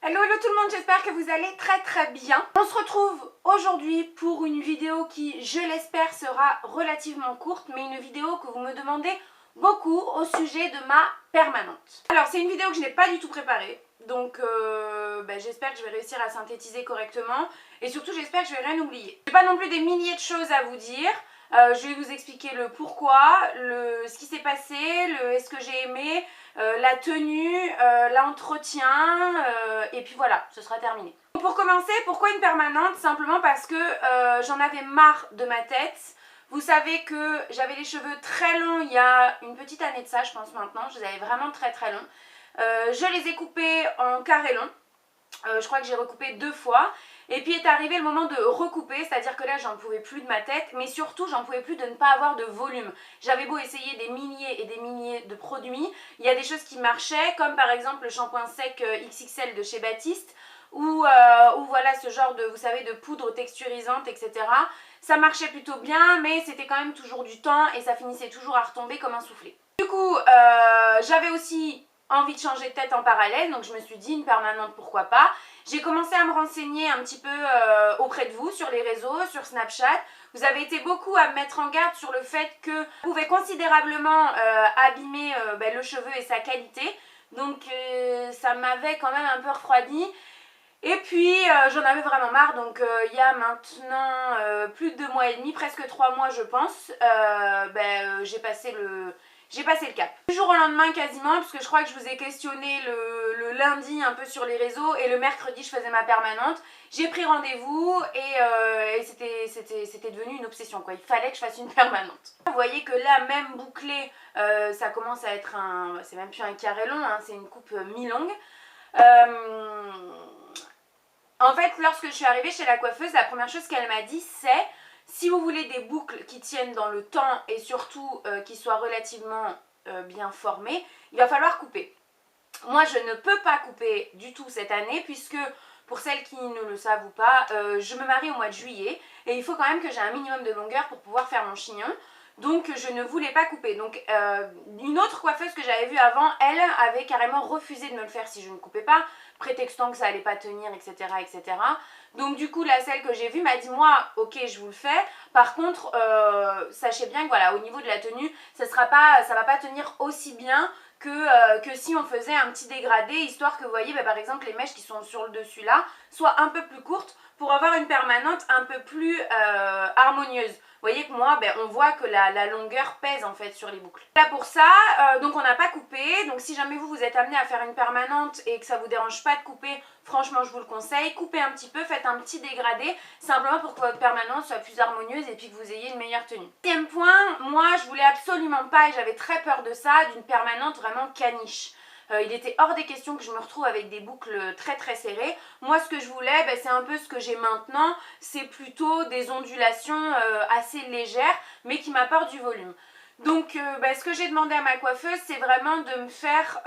Hello tout le monde, j'espère que vous allez très bien. On se retrouve aujourd'hui pour une vidéo qui, je l'espère, sera relativement courte, mais une vidéo que vous me demandez beaucoup au sujet de ma permanente. Alors c'est une vidéo que je n'ai pas du tout préparée, donc j'espère que je vais réussir à synthétiser correctement et surtout j'espère que je vais rien oublier. Je n'ai pas non plus des milliers de choses à vous dire. Je vais vous expliquer le pourquoi, ce qui s'est passé, est-ce que j'ai aimé, la tenue, l'entretien, et puis voilà, ce sera terminé. Pour commencer, pourquoi une permanente? Simplement parce que j'en avais marre de ma tête. Vous savez que j'avais les cheveux très longs il y a une petite année de ça, je pense maintenant. Je les avais vraiment très longs. Je les ai coupés en carré long. Je crois que j'ai recoupé 2 fois. Et puis est arrivé le moment de recouper, c'est-à-dire que là j'en pouvais plus de ma tête, mais surtout j'en pouvais plus de ne pas avoir de volume. J'avais beau essayer des milliers et des milliers de produits, il y a des choses qui marchaient, comme par exemple le shampoing sec XXL de chez Baptiste, ou voilà ce genre de, vous savez, de poudre texturisante, etc. Ça marchait plutôt bien, mais c'était quand même toujours du temps et ça finissait toujours à retomber comme un soufflé. Du coup, j'avais aussi envie de changer de tête en parallèle, donc je me suis dit une permanente, pourquoi pas. J'ai commencé à me renseigner un petit peu auprès de vous sur les réseaux, sur Snapchat. Vous avez été beaucoup à me mettre en garde sur le fait que ça pouvait considérablement abîmer le cheveu et sa qualité. Donc ça m'avait quand même un peu refroidi. Et puis j'en avais vraiment marre, donc il y a maintenant plus de 2 mois et demi, presque 3 mois je pense, j'ai passé le cap. Du jour au lendemain quasiment, puisque je crois que je vous ai questionné le lundi un peu sur les réseaux et le mercredi je faisais ma permanente. J'ai pris rendez-vous et c'était devenu une obsession quoi, il fallait que je fasse une permanente. Vous voyez que là même bouclé, ça commence à être c'est même plus un carré long, hein, c'est une coupe mi-longue. En fait, lorsque je suis arrivée chez la coiffeuse, la première chose qu'elle m'a dit, c'est si vous voulez des boucles qui tiennent dans le temps et surtout qui soient relativement bien formées, il va falloir couper. Moi, je ne peux pas couper du tout cette année puisque, pour celles qui ne le savent ou pas, je me marie au mois de juillet et il faut quand même que j'ai un minimum de longueur pour pouvoir faire mon chignon. Donc je ne voulais pas couper. Donc une autre coiffeuse que j'avais vue avant, elle avait carrément refusé de me le faire si je ne coupais pas, prétextant que ça allait pas tenir, etc. Donc du coup, celle que j'ai vue m'a dit, moi, ok, je vous le fais. Par contre, sachez bien que voilà, au niveau de la tenue, ça va pas tenir aussi bien que si on faisait un petit dégradé, histoire que vous voyez, par exemple, les mèches qui sont sur le dessus là, soient un peu plus courtes pour avoir une permanente un peu plus harmonieuse. Vous voyez que moi, on voit que la longueur pèse en fait sur les boucles. Là pour ça, donc on n'a pas coupé. Donc si jamais vous êtes amené à faire une permanente et que ça vous dérange pas de couper, franchement je vous le conseille. Coupez un petit peu, faites un petit dégradé, simplement pour que votre permanente soit plus harmonieuse et puis que vous ayez une meilleure tenue. Deuxième point, moi je voulais absolument pas, et j'avais très peur de ça, d'une permanente vraiment caniche. Il était hors des questions que je me retrouve avec des boucles très serrées. Moi ce que je voulais, c'est un peu ce que j'ai maintenant, c'est plutôt des ondulations assez légères mais qui m'apportent du volume. Donc ce que j'ai demandé à ma coiffeuse, c'est vraiment de me faire,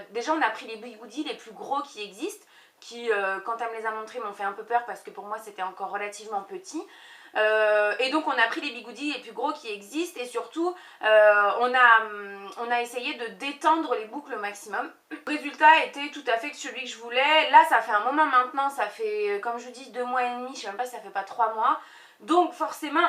déjà on a pris les bigoudis les plus gros qui existent, qui quand elle me les a montrés m'ont fait un peu peur parce que pour moi c'était encore relativement petit. Et donc on a pris les bigoudis les plus gros qui existent et surtout on a essayé de détendre les boucles au maximum. Le résultat était tout à fait celui que je voulais. Là ça fait un moment maintenant, ça fait comme je vous dis 2 mois et demi, je sais même pas si ça fait pas 3 mois. Donc forcément,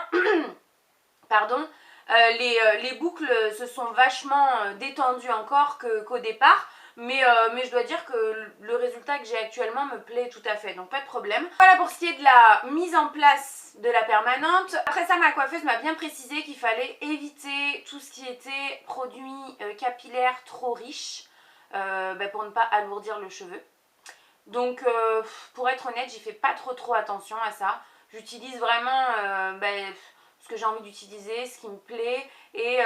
pardon, les boucles se sont vachement détendues encore qu'au départ. Mais je dois dire que le résultat que j'ai actuellement me plaît tout à fait, donc pas de problème. Voilà pour ce qui est de la mise en place de la permanente. Après ça, ma coiffeuse m'a bien précisé qu'il fallait éviter tout ce qui était produits capillaires trop riches pour ne pas alourdir le cheveu. Donc pour être honnête, j'y fais pas trop attention à ça. J'utilise vraiment ce que j'ai envie d'utiliser, ce qui me plaît. Et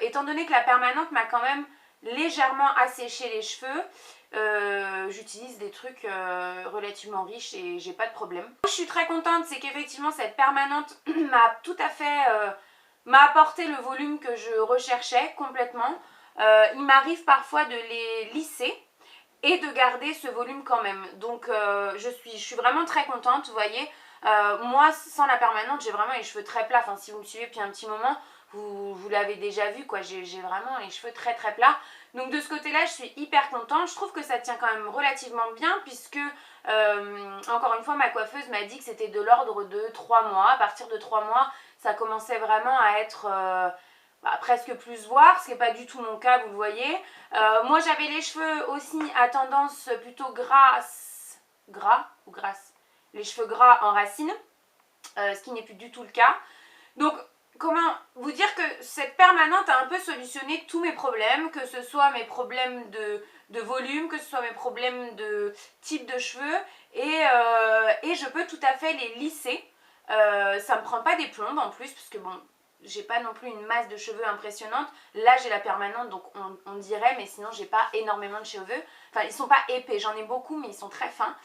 étant donné que la permanente m'a quand même légèrement asséché les cheveux, j'utilise des trucs relativement riches et j'ai pas de problème. Je suis très contente, c'est qu'effectivement cette permanente m'a tout à fait m'a apporté le volume que je recherchais complètement. Il m'arrive parfois de les lisser et de garder ce volume quand même. Donc je suis vraiment très contente, vous voyez. Moi sans la permanente j'ai vraiment les cheveux très plats, enfin si vous me suivez depuis un petit moment vous l'avez déjà vu quoi, j'ai vraiment les cheveux très plats. Donc de ce côté-là, je suis hyper contente. Je trouve que ça tient quand même relativement bien puisque, encore une fois, ma coiffeuse m'a dit que c'était de l'ordre de 3 mois. À partir de 3 mois, ça commençait vraiment à être presque plus voir, ce qui n'est pas du tout mon cas, vous le voyez. Moi, j'avais les cheveux aussi à tendance plutôt grasse, les cheveux gras en racines, ce qui n'est plus du tout le cas. Donc, comment vous dire que cette permanente a un peu solutionné tous mes problèmes, que ce soit mes problèmes de volume, que ce soit mes problèmes de type de cheveux, et je peux tout à fait les lisser. Ça me prend pas des plombes en plus, puisque bon, j'ai pas non plus une masse de cheveux impressionnante. Là j'ai la permanente, donc on dirait, mais sinon j'ai pas énormément de cheveux. Enfin, ils sont pas épais, j'en ai beaucoup, mais ils sont très fins.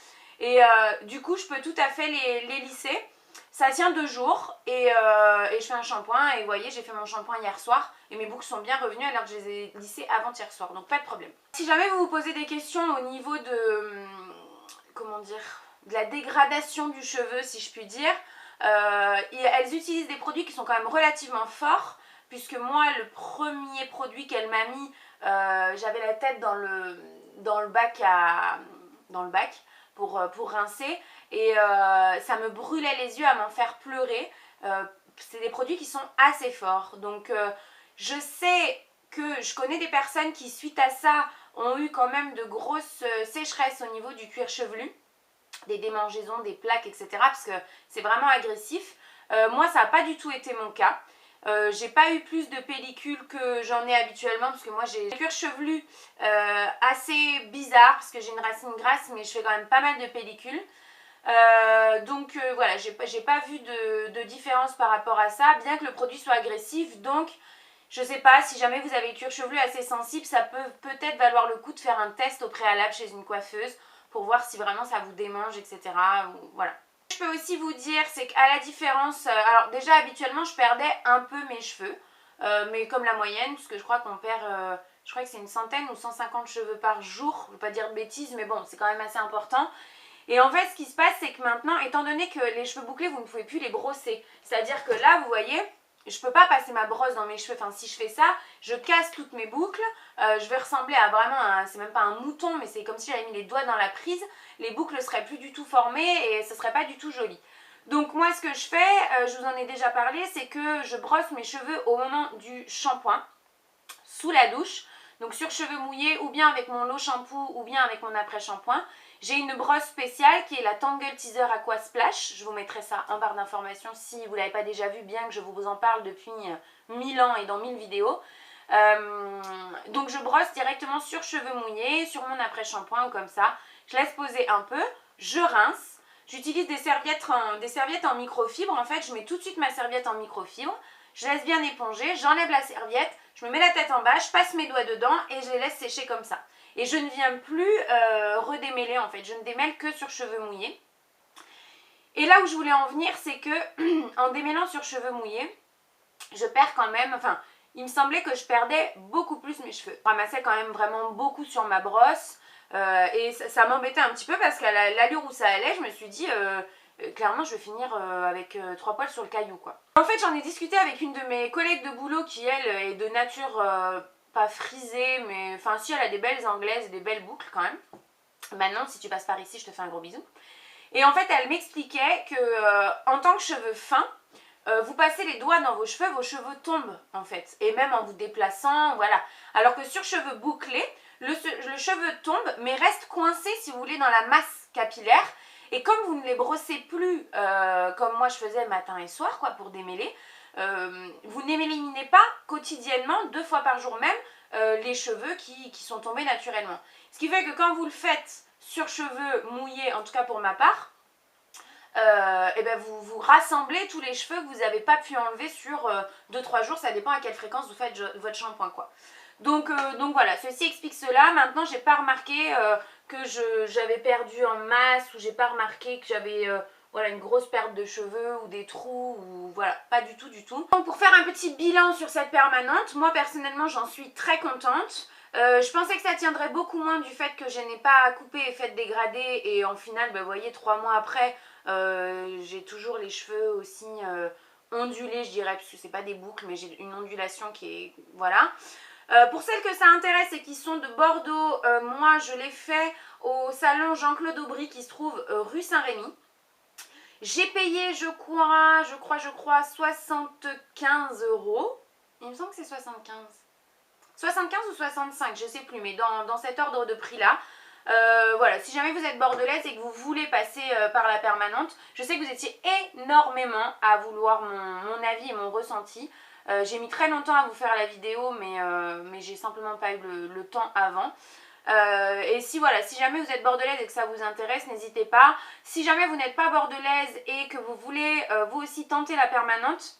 Et du coup, je peux tout à fait les lisser. Ça tient 2 jours et je fais un shampoing et vous voyez, j'ai fait mon shampoing hier soir et mes boucles sont bien revenues alors que je les ai lissées avant-hier soir, donc pas de problème. Si jamais vous vous posez des questions au niveau de, comment dire, de la dégradation du cheveu, si je puis dire, elles utilisent des produits qui sont quand même relativement forts, puisque moi, le premier produit qu'elle m'a mis, j'avais la tête dans le bac pour rincer, et ça me brûlait les yeux à m'en faire pleurer. C'est des produits qui sont assez forts, donc je sais que je connais des personnes qui, suite à ça, ont eu quand même de grosses sécheresses au niveau du cuir chevelu, des démangeaisons, des plaques, etc. parce que c'est vraiment agressif. Moi, ça n'a pas du tout été mon cas. J'ai pas eu plus de pellicules que j'en ai habituellement, parce que moi j'ai un cuir chevelu assez bizarre, parce que j'ai une racine grasse, mais je fais quand même pas mal de pellicules. Donc voilà, j'ai pas vu de différence par rapport à ça, bien que le produit soit agressif. Donc je sais pas, si jamais vous avez le cuir chevelu assez sensible, ça peut peut-être valoir le coup de faire un test au préalable chez une coiffeuse pour voir si vraiment ça vous démange, etc. Voilà. Je peux aussi vous dire, c'est qu'à la différence, alors déjà habituellement je perdais un peu mes cheveux, mais comme la moyenne, parce que je crois qu'on perd, je crois que c'est une centaine ou 150 cheveux par jour, je ne veux pas dire de bêtises, mais bon, c'est quand même assez important. Et en fait, ce qui se passe, c'est que maintenant, étant donné que les cheveux bouclés, vous ne pouvez plus les brosser, c'est-à-dire que là, vous voyez, je peux pas passer ma brosse dans mes cheveux, enfin si je fais ça, je casse toutes mes boucles, je vais ressembler à vraiment, c'est même pas un mouton, mais c'est comme si j'avais mis les doigts dans la prise, les boucles seraient plus du tout formées et ce serait pas du tout joli. Donc moi ce que je fais, je vous en ai déjà parlé, c'est que je brosse mes cheveux au moment du shampoing, sous la douche, donc sur cheveux mouillés ou bien avec mon lot shampoo ou bien avec mon après-shampoing. J'ai une brosse spéciale qui est la Tangle Teaser Aqua Splash. Je vous mettrai ça en barre d'informations si vous ne l'avez pas déjà vu, bien que je vous en parle depuis 1000 ans et dans 1000 vidéos. Donc je brosse directement sur cheveux mouillés, sur mon après-shampoing ou comme ça. Je laisse poser un peu, je rince. J'utilise des serviettes en microfibre. En fait, je mets tout de suite ma serviette en microfibre. Je laisse bien éponger, j'enlève la serviette, je me mets la tête en bas, je passe mes doigts dedans et je les laisse sécher comme ça. Et je ne viens plus redémêler en fait, je ne démêle que sur cheveux mouillés. Et là où je voulais en venir, c'est que en démêlant sur cheveux mouillés, je perds quand même, enfin, il me semblait que je perdais beaucoup plus mes cheveux. Je ramassais quand même vraiment beaucoup sur ma brosse et ça m'embêtait un petit peu parce qu'à l'allure où ça allait, je me suis dit... clairement je vais finir avec 3 poils sur le caillou quoi. En fait j'en ai discuté avec une de mes collègues de boulot qui elle est de nature pas frisée, mais enfin si, elle a des belles anglaises et des belles boucles quand même. Maintenant si tu passes par ici je te fais un gros bisou. Et en fait elle m'expliquait que en tant que cheveux fins, vous passez les doigts dans vos cheveux tombent en fait, et même en vous déplaçant, voilà. Alors que sur cheveux bouclés, le cheveu tombe mais reste coincé si vous voulez dans la masse capillaire. Et comme vous ne les brossez plus comme moi je faisais matin et soir quoi, pour démêler, vous n'éliminez pas quotidiennement, 2 fois par jour même, les cheveux qui sont tombés naturellement. Ce qui fait que quand vous le faites sur cheveux mouillés, en tout cas pour ma part, et ben vous rassemblez tous les cheveux que vous n'avez pas pu enlever sur 2-3 jours, ça dépend à quelle fréquence vous faites votre shampoing quoi. Donc voilà, ceci explique cela. Maintenant j'ai pas remarqué que j'avais perdu en masse, ou j'ai pas remarqué que j'avais voilà, une grosse perte de cheveux ou des trous, ou voilà, pas du tout du tout. Donc pour faire un petit bilan sur cette permanente, moi personnellement j'en suis très contente. Je pensais que ça tiendrait beaucoup moins du fait que je n'ai pas coupé et fait dégrader, et en final, vous voyez, 3 mois après, j'ai toujours les cheveux aussi ondulés, je dirais, parce que c'est pas des boucles, mais j'ai une ondulation qui est, voilà. Pour celles que ça intéresse et qui sont de Bordeaux, moi je l'ai fait au salon Jean-Claude Aubry qui se trouve rue Saint-Rémy. J'ai payé, je crois, 75 euros. Il me semble que c'est 75. 75 ou 65, je sais plus, mais dans cet ordre de prix-là. Voilà, si jamais vous êtes bordelaise et que vous voulez passer par la permanente, je sais que vous étiez énormément à vouloir mon avis et mon ressenti. J'ai mis très longtemps à vous faire la vidéo, mais j'ai simplement pas eu le temps avant. Et si voilà, si jamais vous êtes bordelaise et que ça vous intéresse, n'hésitez pas. Si jamais vous n'êtes pas bordelaise et que vous voulez vous aussi tenter la permanente,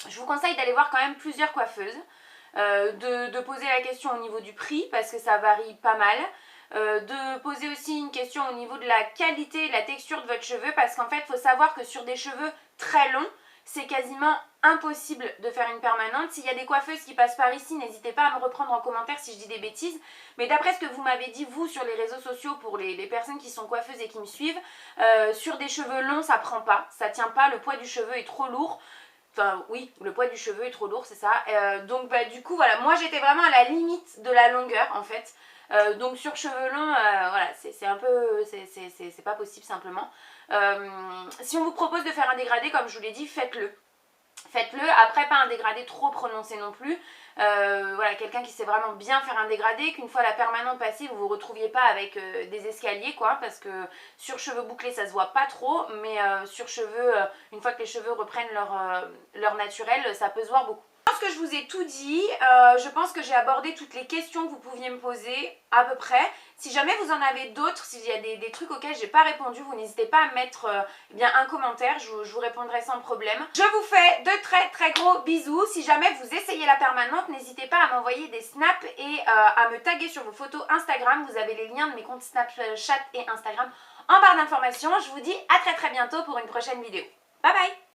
je vous conseille d'aller voir quand même plusieurs coiffeuses, de poser la question au niveau du prix parce que ça varie pas mal. De poser aussi une question au niveau de la qualité et de la texture de votre cheveu parce qu'en fait il faut savoir que sur des cheveux très longs c'est quasiment impossible de faire une permanente. S'il y a des coiffeuses qui passent par ici, n'hésitez pas à me reprendre en commentaire si je dis des bêtises, mais d'après ce que vous m'avez dit vous sur les réseaux sociaux pour les personnes qui sont coiffeuses et qui me suivent, sur des cheveux longs ça prend pas, ça tient pas, le poids du cheveu est trop lourd. Enfin oui, le poids du cheveu est trop lourd, c'est ça. Donc bah, du coup voilà, moi j'étais vraiment à la limite de la longueur en fait. Donc sur cheveux longs, voilà, c'est un peu, c'est pas possible simplement. Si on vous propose de faire un dégradé, comme je vous l'ai dit, faites-le. Faites-le, après pas un dégradé trop prononcé non plus. Voilà, quelqu'un qui sait vraiment bien faire un dégradé, qu'une fois la permanente passée, vous vous retrouviez pas avec des escaliers quoi, parce que sur cheveux bouclés ça se voit pas trop, mais sur cheveux, une fois que les cheveux reprennent leur naturel, ça peut se voir beaucoup. Je pense que je vous ai tout dit, je pense que j'ai abordé toutes les questions que vous pouviez me poser à peu près. Si jamais vous en avez d'autres, s'il y a des trucs auxquels j'ai pas répondu, vous n'hésitez pas à mettre eh bien, un commentaire, je vous répondrai sans problème. Je vous fais de très très gros bisous. Si jamais vous essayez la permanente, n'hésitez pas à m'envoyer des snaps et à me taguer sur vos photos Instagram. Vous avez les liens de mes comptes Snapchat et Instagram en barre d'informations. Je vous dis à très très bientôt pour une prochaine vidéo. Bye bye!